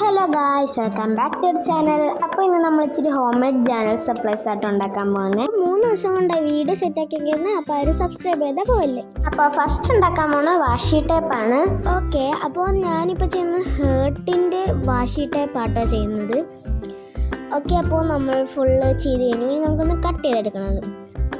Hello guys, welcome back to channel. അപ്പോൾ ഇന്ന് നമ്മൾ ഇച്ചിരി ഹോം മെയ്ഡ് ജേണൽ സപ്ലൈസ് ആയിട്ട് ഉണ്ടാക്കാൻ പോകുന്നത്. 3 ദിവസം കൊണ്ട് വീഡിയോ സെറ്റാക്കിയിരിക്കുന്നത്. അപ്പോൾ അവർ സബ്സ്ക്രൈബ് ചെയ്താൽ പോകില്ലേ. അപ്പോൾ ഫസ്റ്റ് ഉണ്ടാക്കാൻ പോകുന്ന വാഷി ടേപ്പാണ്. ഓക്കെ, അപ്പോൾ ഞാനിപ്പോൾ ചെയ്യുന്നത് ഹേർട്ടിൻ്റെ വാഷി ടേപ്പാട്ടോ ചെയ്യുന്നത്. ഓക്കെ, അപ്പോൾ നമ്മൾ ഫുള്ള് ചെയ്ത് കഴിഞ്ഞു. ഇനി നമുക്കൊന്ന് കട്ട് ചെയ്തെടുക്കണത്.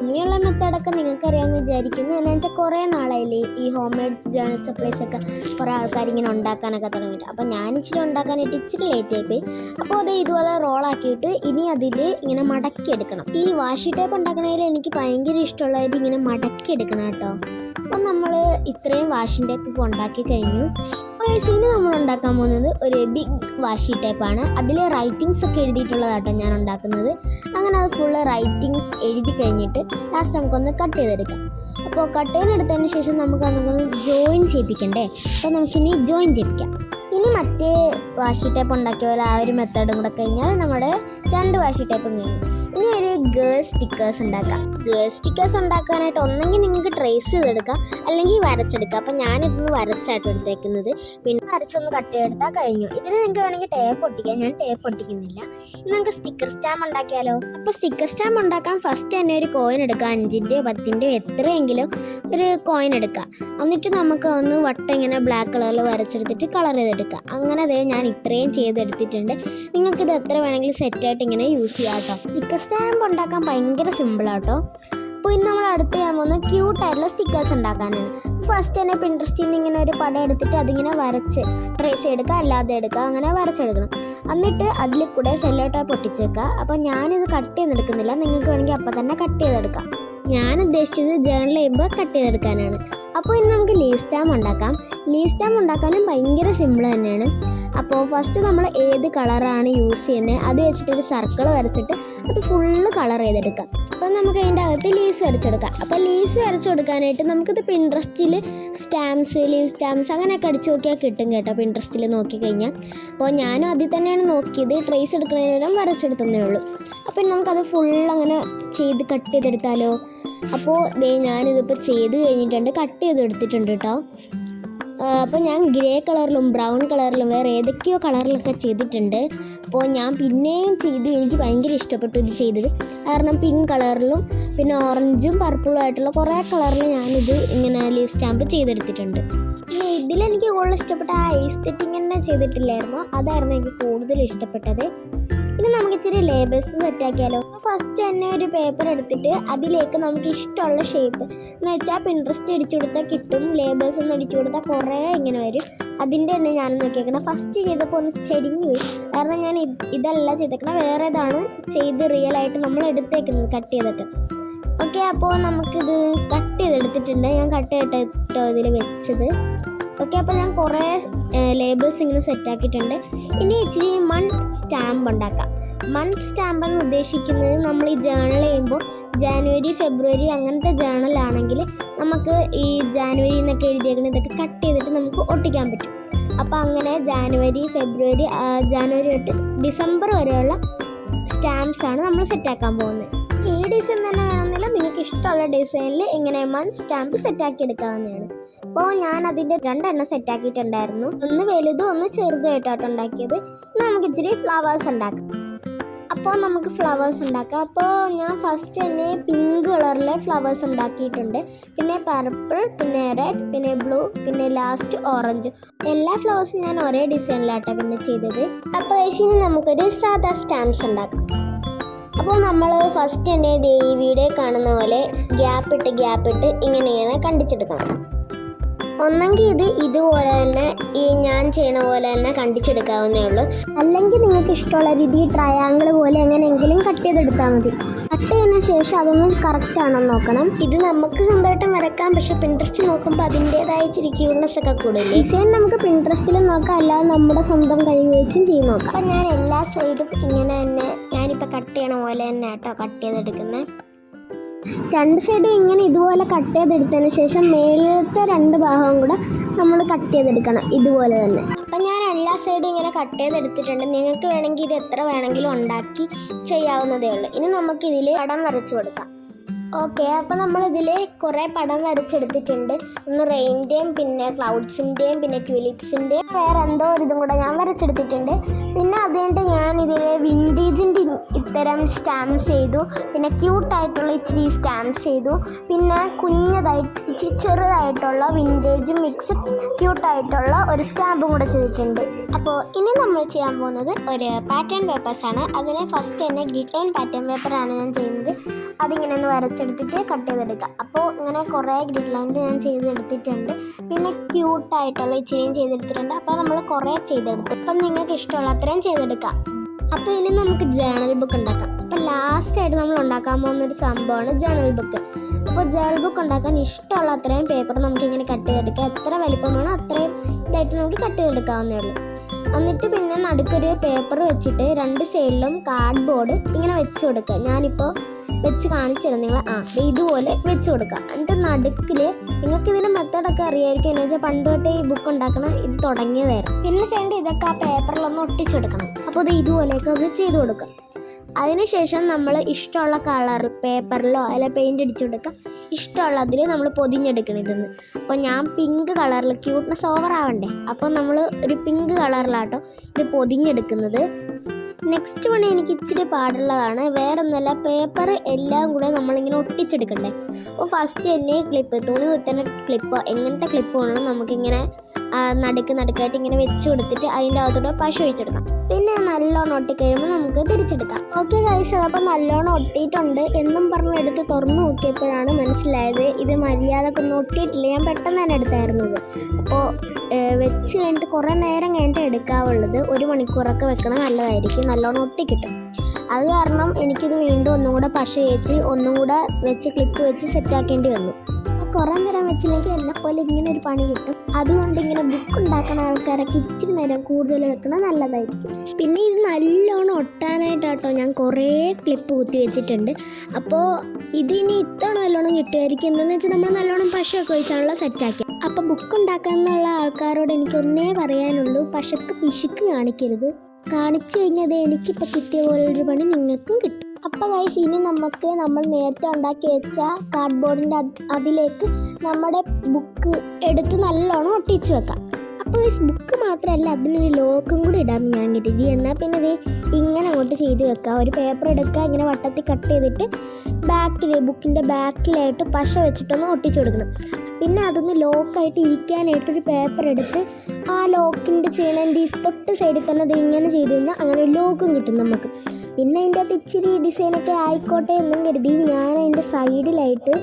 ഇനിയുള്ള മെത്തേഡൊക്കെ നിങ്ങൾക്ക് അറിയാമെന്ന് വിചാരിക്കുന്നു. എന്ന് വെച്ചാൽ കുറേ നാളായില്ലേ ഈ ഹോം മെയ്ഡ് ജേണൽ സപ്ലൈസ് ഒക്കെ കുറേ ആൾക്കാർ ഇങ്ങനെ ഉണ്ടാക്കാനൊക്കെ തുടങ്ങിയിട്ട്. അപ്പോൾ ഞാൻ ഇച്ചിരി ഉണ്ടാക്കാനായിട്ട് ഇച്ചിരി ലേറ്റ് ആയിപ്പോയി. അപ്പോൾ അത് ഇതുപോലെ റോളാക്കിയിട്ട് ഇനി അതിൽ ഇങ്ങനെ മടക്കിയെടുക്കണം. ഈ വാഷി ടേപ്പ് ഉണ്ടാക്കണതിൽ എനിക്ക് ഭയങ്കര ഇഷ്ടമുള്ളത് ഇങ്ങനെ മടക്കിയെടുക്കണം കേട്ടോ. അപ്പോൾ നമ്മൾ ഇത്രയും വാഷിംഗ് ടേപ്പ് ഇപ്പോൾ ഉണ്ടാക്കി കഴിഞ്ഞു. അപ്പോൾ ഇനി നമ്മൾ ഉണ്ടാക്കാൻ പോകുന്നത് ഒരു ബിഗ് വാഷി ടേപ്പാണ്. അതിൽ റൈറ്റിങ്സ് ഒക്കെ എഴുതിയിട്ടുള്ളതാട്ടോ ഞാൻ ഉണ്ടാക്കുന്നത്. അങ്ങനെ അത് ഫുള്ള് റൈറ്റിങ്സ് എഴുതി കഴിഞ്ഞിട്ട് ലാസ്റ്റ് നമുക്കൊന്ന് കട്ട് ചെയ്തെടുക്കാം. അപ്പോൾ കട്ട് ചെയ്തെടുത്തതിന് ശേഷം നമുക്കൊന്ന് ജോയിൻ ചെയ്യിപ്പിക്കണ്ടേ. അപ്പോൾ നമുക്കിനി ജോയിൻ ചെയ്യിപ്പിക്കാം. ഇനി മറ്റേ വാഷി ടേപ്പ് ഉണ്ടാക്കിയ പോലെ ആ ഒരു മെത്തേഡും കൂടെ കഴിഞ്ഞാൽ നമ്മുടെ 2 വാഷി ടേപ്പും കഴിഞ്ഞു. ഇനി ഒരു ഗേൾ സ്റ്റിക്കേഴ്സ് ഉണ്ടാക്കാം. ഗേൾ സ്റ്റിക്കേഴ്സ് ഉണ്ടാക്കാനായിട്ട് ഒന്നെങ്കിൽ നിങ്ങൾക്ക് ട്രേസ് ചെയ്തെടുക്കാം, അല്ലെങ്കിൽ വരച്ചെടുക്കാം. അപ്പം ഞാനിതൊന്ന് വരച്ചായിട്ട് എടുത്തേക്കുന്നത്. പിന്നെ വരച്ചൊന്ന് കട്ട് ചെയ്തെടുത്താൽ കഴിഞ്ഞു. ഇതിന് നിങ്ങൾക്ക് വേണമെങ്കിൽ ടേപ്പ് ഒട്ടിക്കാം. ഞാൻ ടേപ്പ് ഒട്ടിക്കുന്നില്ല. ഇനി നമുക്ക് സ്റ്റിക്കർ സ്റ്റാമ്പ് ഉണ്ടാക്കിയാലോ. അപ്പോൾ സ്റ്റിക്കർ സ്റ്റാമ്പ് ഉണ്ടാക്കാൻ ഫസ്റ്റ് തന്നെ ഒരു കോയിൻ എടുക്കുക. 5-ൻ്റെയോ 10-ൻ്റെയോ എത്രയെങ്കിലും ഒരു കോയിൻ എടുക്കുക. എന്നിട്ട് നമുക്ക് ഒന്ന് വട്ടം ഇങ്ങനെ ബ്ലാക്ക് കളറിൽ വരച്ചെടുത്തിട്ട് കളർ ചെയ്തെടുക്കാം. അങ്ങനെ ഞാൻ ഇത്രയും ചെയ്തെടുത്തിട്ടുണ്ട്. നിങ്ങൾക്കിത് എത്ര വേണമെങ്കിലും സെറ്റായിട്ട് ഇങ്ങനെ യൂസ് ചെയ്യാം കേട്ടോ. സ്റ്റിക്കർ സ്റ്റാമ്പ് ഉണ്ടാക്കാൻ ഭയങ്കര സിമ്പിളാട്ടോ. അപ്പോൾ ഇന്ന് നമ്മൾ അടുത്ത് ചെയ്യാൻ പോകുന്നത് ക്യൂട്ടായിട്ടുള്ള സ്റ്റിക്കേഴ്സ് ഉണ്ടാക്കാനാണ്. ഫസ്റ്റ് തന്നെ പിൻട്രസ്റ്റിൽ നിന്ന് ഇങ്ങനെ ഒരു പടം എടുത്തിട്ട് അതിങ്ങനെ വരച്ച് ട്രേസ് എടുക്കുക, അല്ലാതെ എടുക്കുക, അങ്ങനെ വരച്ചെടുക്കണം. എന്നിട്ട് അതിൽ കൂടെ സെല്ലോ ടേപ്പ് ഒട്ടിച്ച് വെക്കുക. അപ്പോൾ ഞാനിത് കട്ട് ചെയ്തെടുക്കുന്നില്ല. നിങ്ങൾക്ക് വേണമെങ്കിൽ അപ്പം തന്നെ കട്ട് ചെയ്തെടുക്കാം. ഞാൻ ഉദ്ദേശിച്ചത് ജേണൽ ചെയ്യുമ്പോൾ കട്ട് ചെയ്തെടുക്കാനാണ്. അപ്പോൾ ഇന്ന് നമുക്ക് ലീവ് സ്റ്റാമ്പ് ഉണ്ടാക്കാം. ലീവ് സ്റ്റാമ്പ് ഉണ്ടാക്കാനും ഭയങ്കര സിമ്പിൾ തന്നെയാണ്. അപ്പോൾ ഫസ്റ്റ് നമ്മൾ ഏത് കളറാണ് യൂസ് ചെയ്യുന്നത് അത് വെച്ചിട്ടൊരു സർക്കിൾ വരച്ചിട്ട് അത് ഫുള്ള് കളർ ചെയ്തെടുക്കാം. അപ്പോൾ നമുക്ക് അതിൻ്റെ അകത്ത് ലീവ്സ് വരച്ചെടുക്കാം. അപ്പോൾ ലീവ്സ് വരച്ചു കൊടുക്കാനായിട്ട് നമുക്കിത് പിൻട്രസ്റ്റിൽ സ്റ്റാമ്പ്സ്, ലീവ് സ്റ്റാമ്പ്സ് അങ്ങനെയൊക്കെ അടിച്ചു നോക്കിയാൽ കിട്ടും കേട്ടോ. പിൻട്രസ്റ്റിൽ നോക്കിക്കഴിഞ്ഞാൽ. അപ്പോൾ ഞാനും അതിൽ തന്നെയാണ് നോക്കിയത്. ട്രേസ് എടുക്കുന്നതിനും വരച്ചെടുത്തതേ ഉള്ളൂ. അപ്പോൾ നമുക്കത് ഫുള്ളങ്ങനെ ചെയ്ത് കട്ട് ചെയ്തെടുത്താലോ. അപ്പോൾ ഞാനിതിപ്പോൾ ചെയ്ത് കഴിഞ്ഞിട്ടുണ്ട്, കട്ട് ചെയ്തെടുത്തിട്ടുണ്ട് കേട്ടോ. അപ്പോൾ ഞാൻ ഗ്രേ കളറിലും ബ്രൗൺ കളറിലും വേറെ ഏതൊക്കെയോ കളറിലൊക്കെ ചെയ്തിട്ടുണ്ട്. അപ്പോൾ ഞാൻ പിന്നെയും ചെയ്തു. എനിക്ക് ഭയങ്കര ഇഷ്ടപ്പെട്ടു ഇത് ചെയ്തത്. കാരണം പിങ്ക് കളറിലും പിന്നെ ഓറഞ്ചും പർപ്പിളും ആയിട്ടുള്ള കുറേ കളറിൽ ഞാനിത് ഇങ്ങനെ ലീവ് സ്റ്റാമ്പ് ചെയ്തെടുത്തിട്ടുണ്ട്. പിന്നെ ഇതിലെനിക്ക് കൂടുതൽ ഇഷ്ടപ്പെട്ട ആ ഐസ്തെറ്റിങ് തന്നെ ചെയ്തിട്ടില്ലായിരുന്നു. അതായിരുന്നു എനിക്ക് കൂടുതൽ ഇഷ്ടപ്പെട്ടത്. ഇനി നമുക്ക് ഇച്ചിരി ലേബേഴ്സ് സെറ്റാക്കിയാലോ. ഫസ്റ്റ് തന്നെ ഒരു പേപ്പർ എടുത്തിട്ട് അതിലേക്ക് നമുക്ക് ഇഷ്ടമുള്ള ഷേപ്പ് എന്ന് വെച്ചാൽ പിൻട്രസ്റ്റ് അടിച്ചു കൊടുത്താൽ കിട്ടും. ലേബേഴ്സ് ഒന്ന് അടിച്ചു കൊടുത്താൽ കുറേ ഇങ്ങനെ വരും. അതിൻ്റെ തന്നെ ഞാൻ നോക്കിയേക്കണം. ഫസ്റ്റ് ചെയ്തപ്പോൾ ഒന്ന് ചെരിഞ്ഞു പോയി. കാരണം ഞാൻ ഇതല്ല ചെയ്തേക്കണം, വേറെ ഇതാണ് ചെയ്ത് റിയലായിട്ട് നമ്മൾ എടുത്തേക്കുന്നത് കട്ട് ചെയ്തൊക്കെ. ഓക്കെ, അപ്പോൾ നമുക്കിത് കട്ട് ചെയ്തെടുത്തിട്ടുണ്ട്. ഞാൻ കട്ട് ചെയ്തിട്ടോ ഇതിൽ വെച്ചത്. ഓക്കെ, അപ്പോൾ ഞാൻ കുറേ ലേബേഴ്സ് ഇങ്ങനെ സെറ്റാക്കിയിട്ടുണ്ട്. ഇനി ഇച്ചിരി മന്ത് സ്റ്റാമ്പ് ഉണ്ടാക്കാം. മന്ത് സ്റ്റാമ്പ് എന്ന് ഉദ്ദേശിക്കുന്നത് നമ്മൾ ഈ ജേണൽ ചെയ്യുമ്പോൾ ജാനുവരി, ഫെബ്രുവരി അങ്ങനത്തെ ജേണലാണെങ്കിൽ നമുക്ക് ഈ ജാനുവരി എന്നൊക്കെ എഴുതിയേക്കുന്നത് ഇതൊക്കെ കട്ട് ചെയ്തിട്ട് നമുക്ക് ഒട്ടിക്കാൻ പറ്റും. അപ്പോൾ അങ്ങനെ ജാനുവരി, ഫെബ്രുവരി, ജാനുവരി തൊട്ട് ഡിസംബർ വരെയുള്ള സ്റ്റാമ്പ്സാണ് നമ്മൾ സെറ്റാക്കാൻ പോകുന്നത്. ഈ ഡിസൈൻ തന്നെ വേണമെന്നില്ല, നിങ്ങൾക്ക് ഇഷ്ടമുള്ള ഡിസൈനിൽ ഇങ്ങനെ മന്ത് സ്റ്റാമ്പ് സെറ്റാക്കി എടുക്കാവുന്നതാണ്. അപ്പോൾ ഞാൻ അതിൻ്റെ 2 എണ്ണം സെറ്റാക്കിയിട്ടുണ്ടായിരുന്നു. ഒന്ന് വലുതും ഒന്ന് ചെറുതുമായിട്ടാണ് ഉണ്ടാക്കിയത്. ഇനി നമുക്ക് ഇച്ചിരി ഫ്ലവേഴ്സ് ഉണ്ടാക്കാം. അപ്പോൾ നമുക്ക് ഫ്ലവേഴ്സ് ഉണ്ടാക്കാം. അപ്പോൾ ഞാൻ ഫസ്റ്റ് തന്നെ പിങ്ക് കളറിലെ ഫ്ലവേഴ്സ് ഉണ്ടാക്കിയിട്ടുണ്ട്. പിന്നെ പർപ്പിൾ, പിന്നെ റെഡ്, പിന്നെ ബ്ലൂ, പിന്നെ ലാസ്റ്റ് ഓറഞ്ച്. എല്ലാ ഫ്ലവേഴ്സും ഞാൻ ഒരേ ഡിസൈനിലാട്ടോ പിന്നെ ചെയ്തത്. അപ്പോൾ ഇനി നമുക്കൊരു സാധാ സ്റ്റാമ്പ്സ് ഉണ്ടാക്കാം. അപ്പോൾ നമ്മൾ ഫസ്റ്റ് തന്നെ ഈ വീഡിയോ കാണുന്ന പോലെ ഗ്യാപ്പിട്ട് ഇങ്ങനെ കണ്ടിച്ചെടുക്കണം. ഒന്നെങ്കിൽ ഇതുപോലെ തന്നെ ഈ ഞാൻ ചെയ്യണ പോലെ തന്നെ കണ്ടിച്ചെടുക്കാവുന്നേ ഉള്ളൂ. അല്ലെങ്കിൽ നിങ്ങൾക്ക് ഇഷ്ടമുള്ള രീതി ട്രയാങ്കിൾ പോലെ എങ്ങനെയെങ്കിലും കട്ട് ചെയ്തെടുത്താൽ മതി. കട്ട് ചെയ്യുന്ന ശേഷം അതൊന്ന് കറക്റ്റാണെന്ന് നോക്കണം. ഇത് നമുക്ക് സ്വന്തമായിട്ടും വരക്കാം, പക്ഷേ പിൻട്രസ്റ്റിൽ നോക്കുമ്പോൾ അതിൻ്റേതായ ഇച്ചിരി ക്യൂട്ട്നെസ് ഒക്കെ കൂടുതൽ. ഡിസൈൻ നമുക്ക് പിൻട്രസ്റ്റിലും നോക്കാം, അല്ലാതെ നമ്മുടെ സ്വന്തം കഴിവ് വെച്ചും ചെയ്ത് നോക്കാം. അപ്പം ഞാൻ എല്ലാ സൈഡും ഇങ്ങനെ തന്നെ ഞാനിപ്പോൾ കട്ട് ചെയ്യണ പോലെ തന്നെ കേട്ടോ കട്ട് ചെയ്തെടുക്കുന്നത്. 2 സൈഡും ഇങ്ങനെ ഇതുപോലെ കട്ട് ചെയ്തെടുത്തതിന് ശേഷം മേളിലത്തെ 2 ഭാഗവും കൂടെ നമ്മൾ കട്ട് ചെയ്തെടുക്കണം ഇതുപോലെ തന്നെ. അപ്പം ഞാൻ എല്ലാ സൈഡും ഇങ്ങനെ കട്ട് ചെയ്തെടുത്തിട്ടുണ്ട്. നിങ്ങൾക്ക് വേണമെങ്കിൽ ഇത് എത്ര വേണമെങ്കിലും ഉണ്ടാക്കി ചെയ്യാവുന്നതേ ഉള്ളൂ. ഇനി നമുക്കിതിൽ പടം വരച്ചു കൊടുക്കാം. ഓക്കെ, അപ്പോൾ നമ്മളിതിൽ കുറേ പടം വരച്ചെടുത്തിട്ടുണ്ട്. ഒന്ന് റെയിൻ്റെയും പിന്നെ ക്ലൗഡ്സിൻ്റെയും പിന്നെ ട്യൂലിപ്സിൻ്റെയും വേറെ എന്തോ ഇതും കൂടെ ഞാൻ വരച്ചെടുത്തിട്ടുണ്ട്. പിന്നെ അതുകൊണ്ട് ഞാനിതിൽ വിൻറ്റേജിൻ്റെ ഇത്തരം സ്റ്റാമ്പ്സ് ചെയ്തു, പിന്നെ ക്യൂട്ടായിട്ടുള്ള ഇച്ചിരി സ്റ്റാമ്പ്സ് ചെയ്തു, പിന്നെ ഇച്ചിരി ചെറുതായിട്ടുള്ള വിൻറ്റേജ് മിക്സ് ക്യൂട്ടായിട്ടുള്ള ഒരു സ്റ്റാമ്പും കൂടെ ചെയ്തിട്ടുണ്ട്. അപ്പോൾ ഇനി നമ്മൾ ചെയ്യാൻ പോകുന്നത് ഒരു പാറ്റേൺ പേപ്പേഴ്സാണ്. അതിന് ഫസ്റ്റ് തന്നെ ഗ്ലിറ്റ് ലൈൻ പാറ്റേൺ പേപ്പറാണ് ഞാൻ ചെയ്യുന്നത്. അതിങ്ങനെ ഒന്ന് വരച്ചെടുത്തിട്ട് കട്ട് ചെയ്തെടുക്കുക. അപ്പോൾ ഇങ്ങനെ കുറേ ഗ്രിഡ് ലൈൻ ഞാൻ ചെയ്തെടുത്തിട്ടുണ്ട്. പിന്നെ ക്യൂട്ടായിട്ടുള്ള ഇച്ചിരിയും ചെയ്തെടുത്തിട്ടുണ്ട്. അപ്പോൾ നമ്മൾ കുറേ ചെയ്തെടുത്തു. അപ്പം നിങ്ങൾക്ക് ഇഷ്ടമുള്ള അത്രയും ചെയ്തെടുക്കാം. അപ്പോൾ ഇനി നമുക്ക് ജേണൽ ബുക്ക് ഉണ്ടാക്കാം. അപ്പോൾ ലാസ്റ്റായിട്ട് നമ്മൾ ഉണ്ടാക്കാൻ പോകുന്നൊരു സംഭവമാണ് ജേണൽ ബുക്ക്. അപ്പോൾ ജേണൽ ബുക്ക് ഉണ്ടാക്കാൻ ഇഷ്ടമുള്ള അത്രയും പേപ്പർ നമുക്കിങ്ങനെ കട്ട് ചെയ്തെടുക്കാം. എത്ര വലിപ്പം വേണോ അത്രയും ഇതായിട്ട് നമുക്ക് കട്ട് ചെയ്തെടുക്കാവുന്നേ ഉള്ളൂ. എന്നിട്ട് പിന്നെ നടുക്കൊരു പേപ്പർ വെച്ചിട്ട് രണ്ട് സൈഡിലും കാർഡ്ബോർഡ് ഇങ്ങനെ വെച്ച് കൊടുക്കുക. ഞാനിപ്പോൾ വെച്ച് കാണിച്ചു തരാം നിങ്ങൾ. ഇതുപോലെ വെച്ച് കൊടുക്കുക. എന്നിട്ട് നടുക്കിൽ നിങ്ങൾക്ക് ഇതിൻ്റെ മെത്തേഡൊക്കെ അറിയായിരിക്കും. എന്ന് വെച്ചാൽ പണ്ട് തൊട്ടേ ഈ ബുക്ക് ഉണ്ടാക്കണം ഇത് തുടങ്ങിയതായിരുന്നു. പിന്നെ ചെയ്യേണ്ട ഇതൊക്കെ ആ പേപ്പറിലൊന്ന് ഒട്ടിച്ചെടുക്കണം. അപ്പോൾ ഇത് ഇതുപോലെയൊക്കെ ഒന്ന് ചെയ്ത് കൊടുക്കുക. അതിനുശേഷം നമ്മൾ ഇഷ്ടമുള്ള കളർ പേപ്പറിലോ അല്ല പെയിൻ്റ് അടിച്ചു കൊടുക്കാം. ഇഷ്ടമുള്ളതിൽ നമ്മൾ പൊതിഞ്ഞെടുക്കണം ഇതെന്ന്. അപ്പോൾ ഞാൻ പിങ്ക് കളറിൽ ക്യൂട്ട്നെസ് ഓവർ ആവണ്ടേ, അപ്പോൾ നമ്മൾ ഒരു പിങ്ക് കളറിലാട്ടോ ഇത് പൊതിഞ്ഞെടുക്കുന്നത്. നെക്സ്റ്റ് പണി എനിക്ക് ഇച്ചിരി പാടുള്ളതാണ്. വേറൊന്നുമല്ല, പേപ്പർ എല്ലാം കൂടെ നമ്മളിങ്ങനെ ഒട്ടിച്ചെടുക്കണ്ടേ. അപ്പോൾ ഫസ്റ്റ് തന്നെ ക്ലിപ്പ്, തുണി കുത്തുന്ന ക്ലിപ്പോ എങ്ങനത്തെ ക്ലിപ്പ് വേണം നമുക്കിങ്ങനെ നടുക്കായിട്ട് ഇങ്ങനെ വെച്ച് കൊടുത്തിട്ട് അതിൻ്റെ അകത്തൂടെ പശ ഒഴിച്ചെടുക്കാം. പിന്നെ നല്ലോണം ഒട്ടിക്കഴിയുമ്പോൾ നമുക്ക് തിരിച്ചെടുക്കാം. ഓക്കെ ഗൈസ്, അപ്പോൾ നല്ലോണം ഒട്ടിയിട്ടുണ്ട് എന്നും പറഞ്ഞ് എടുത്ത് തുറന്നു നോക്കിയപ്പോഴാണ് മനസ്സിലായത് ഇത് മര്യാദക്കൊന്നും ഒട്ടിയിട്ടില്ല. ഞാൻ പെട്ടെന്ന് തന്നെ എടുത്തായിരുന്നത്. അപ്പോൾ വെച്ച് കഴിഞ്ഞിട്ട് കുറേ നേരം കഴിഞ്ഞിട്ട് എടുക്കാവുള്ളത്. 1 മണിക്കൂറൊക്കെ വെക്കണം, നല്ലതായിരിക്കും, നല്ലോണം ഒട്ടിക്കിട്ടും. അത് കാരണം എനിക്കിത് വീണ്ടും ഒന്നും കൂടെ പശ വെച്ച് ഒന്നും കൂടെ വെച്ച് ക്ലിപ്പ് വെച്ച് സെറ്റാക്കേണ്ടി വന്നു. കുറേ നേരം വെച്ചില്ലെങ്കിൽ എന്നെപ്പോലെ ഇങ്ങനെ ഒരു പണി കിട്ടും. അതുകൊണ്ട് ഇങ്ങനെ ബുക്ക് ഉണ്ടാക്കുന്ന ആൾക്കാരൊക്കെ ഇച്ചിരി നേരം കൂടുതൽ വെക്കണം, നല്ലതായിരിക്കും. പിന്നെ ഇത് നല്ലോണം ഒട്ടാനായിട്ടാട്ടോ ഞാൻ കുറേ ക്ലിപ്പ് കുത്തി വെച്ചിട്ടുണ്ട്. അപ്പോൾ ഇതിനി ഇത്തവണ നല്ലോണം കിട്ടുമായിരിക്കും. എന്താണെന്ന് വെച്ചാൽ നമ്മൾ നല്ലോണം പശയൊക്കെ ഒഴിച്ചാണല്ലോ സെറ്റാക്കി. അപ്പോൾ ബുക്ക് ഉണ്ടാക്കാനുള്ള ആൾക്കാരോട് എനിക്കൊന്നേ പറയാനുള്ളൂ, പശക്ക് പിശുക്ക് കാണിക്കരുത്. കാണിച്ചു കഴിഞ്ഞാൽ എനിക്കിപ്പോൾ കിട്ടിയ പോലൊരു പണി നിങ്ങൾക്കും കിട്ടും. അപ്പോൾ ഗൈസ്, ഇനി നമ്മൾ നേരത്തെ ഉണ്ടാക്കി വെച്ച കാർഡ്ബോർഡിൻ്റെ അതിലേക്ക് നമ്മുടെ ബുക്ക് എടുത്ത് നല്ലോണം ഒട്ടിച്ച് വെക്കാം. അപ്പോൾ ഗൈസ്, ബുക്ക് മാത്രമല്ല അതിനൊരു ലോക്കും കൂടി ഇടാമെന്ന് ഞാൻ കരുതി. എന്നാൽ പിന്നെ ഇത് ഇങ്ങനെ അങ്ങോട്ട് ചെയ്ത് വെക്കാം. ഒരു പേപ്പർ എടുക്കുക, ഇങ്ങനെ വട്ടത്തിൽ കട്ട് ചെയ്തിട്ട് ബുക്കിൻ്റെ ബാക്കിലായിട്ട് പശ വെച്ചിട്ടൊന്ന് ഒട്ടിച്ചു കൊടുക്കണം. പിന്നെ അതൊന്ന് ലോക്കായിട്ട് ഇരിക്കാനായിട്ടൊരു പേപ്പർ എടുത്ത് ആ ലോക്കിൻ്റെ ചെയ്യണതിൻ്റെ തൊട്ട് സൈഡിൽ തന്നെ അത് ഇങ്ങനെ ചെയ്ത് കഴിഞ്ഞാൽ അങ്ങനെ ഒരു ലോക്കും കിട്ടും നമുക്ക്. പിന്നെ അതിൻ്റെ അകത്ത് ഇച്ചിരി ഡിസൈനൊക്കെ ആയിക്കോട്ടെ എന്നും കരുതി ഞാൻ അതിൻ്റെ സൈഡിലായിട്ട്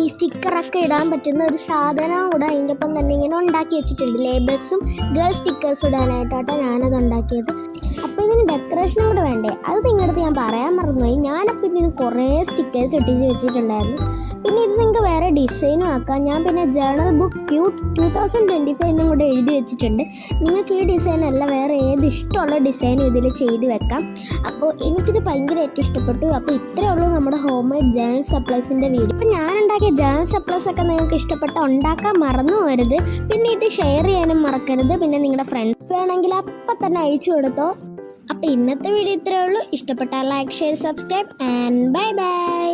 ഈ സ്റ്റിക്കറൊക്കെ ഇടാൻ പറ്റുന്ന ഒരു സാധനം കൂടെ അതിൻ്റെ ഒപ്പം തന്നെ ഇങ്ങനെ ഉണ്ടാക്കി വെച്ചിട്ടുണ്ട്. ലേബേഴ്സും ഗേൾ സ്റ്റിക്കേഴ്സും ഇടാനായിട്ടാട്ടോ ഞാനത് ഉണ്ടാക്കിയത്. അപ്പോൾ ഇതിന് ഡെക്കറേഷനും കൂടെ വേണ്ടേ, അത് നിങ്ങളുടെ അടുത്ത് ഞാൻ പറയാൻ മറന്നുപോയി. ഞാനപ്പോൾ ഇതിന് കുറേ സ്റ്റിക്കേഴ്സ് ഒട്ടിച്ച് വെച്ചിട്ടുണ്ടായിരുന്നു. പിന്നെ ഇത് നിങ്ങൾക്ക് വേറെ ഡിസൈനും ആക്കാം. ഞാൻ പിന്നെ ജേണൽ ബുക്ക് ക്യൂട്ട് 2025 എന്നും കൂടെ എഴുതി വെച്ചിട്ടുണ്ട്. നിങ്ങൾക്ക് ഈ ഡിസൈനല്ല വേറെ ഏത് ഇഷ്ടമുള്ള ഡിസൈനും ഇതിൽ ചെയ്ത് വെക്കാം. അപ്പോൾ എനിക്കിത് ഭയങ്കരമായിട്ട് ഇഷ്ടപ്പെട്ടു. അപ്പോൾ ഇത്രയേ ഉള്ളൂ നമ്മുടെ ഹോം മെയ്ഡ് ജേണൽ സപ്ലൈസിൻ്റെ വീഡിയോ. അപ്പോൾ ഞാനുണ്ടാക്കിയ ജേണൽ സപ്ലൈസ് ഒക്കെ നിങ്ങൾക്ക് ഇഷ്ടപ്പെട്ട ഉണ്ടാക്കാൻ മറന്നു പോകരുത്. പിന്നെ ഇത് ഷെയർ ചെയ്യാനും മറക്കരുത്. പിന്നെ നിങ്ങളുടെ ഫ്രണ്ട്സ് വേണമെങ്കിൽ അപ്പം തന്നെ അയച്ചു കൊടുത്തോ. അപ്പോൾ ഇന്നത്തെ വീഡിയോ ഇത്രയേ ഉള്ളൂ. ഇഷ്ടപ്പെട്ടാൽ like, share, subscribe and bye bye.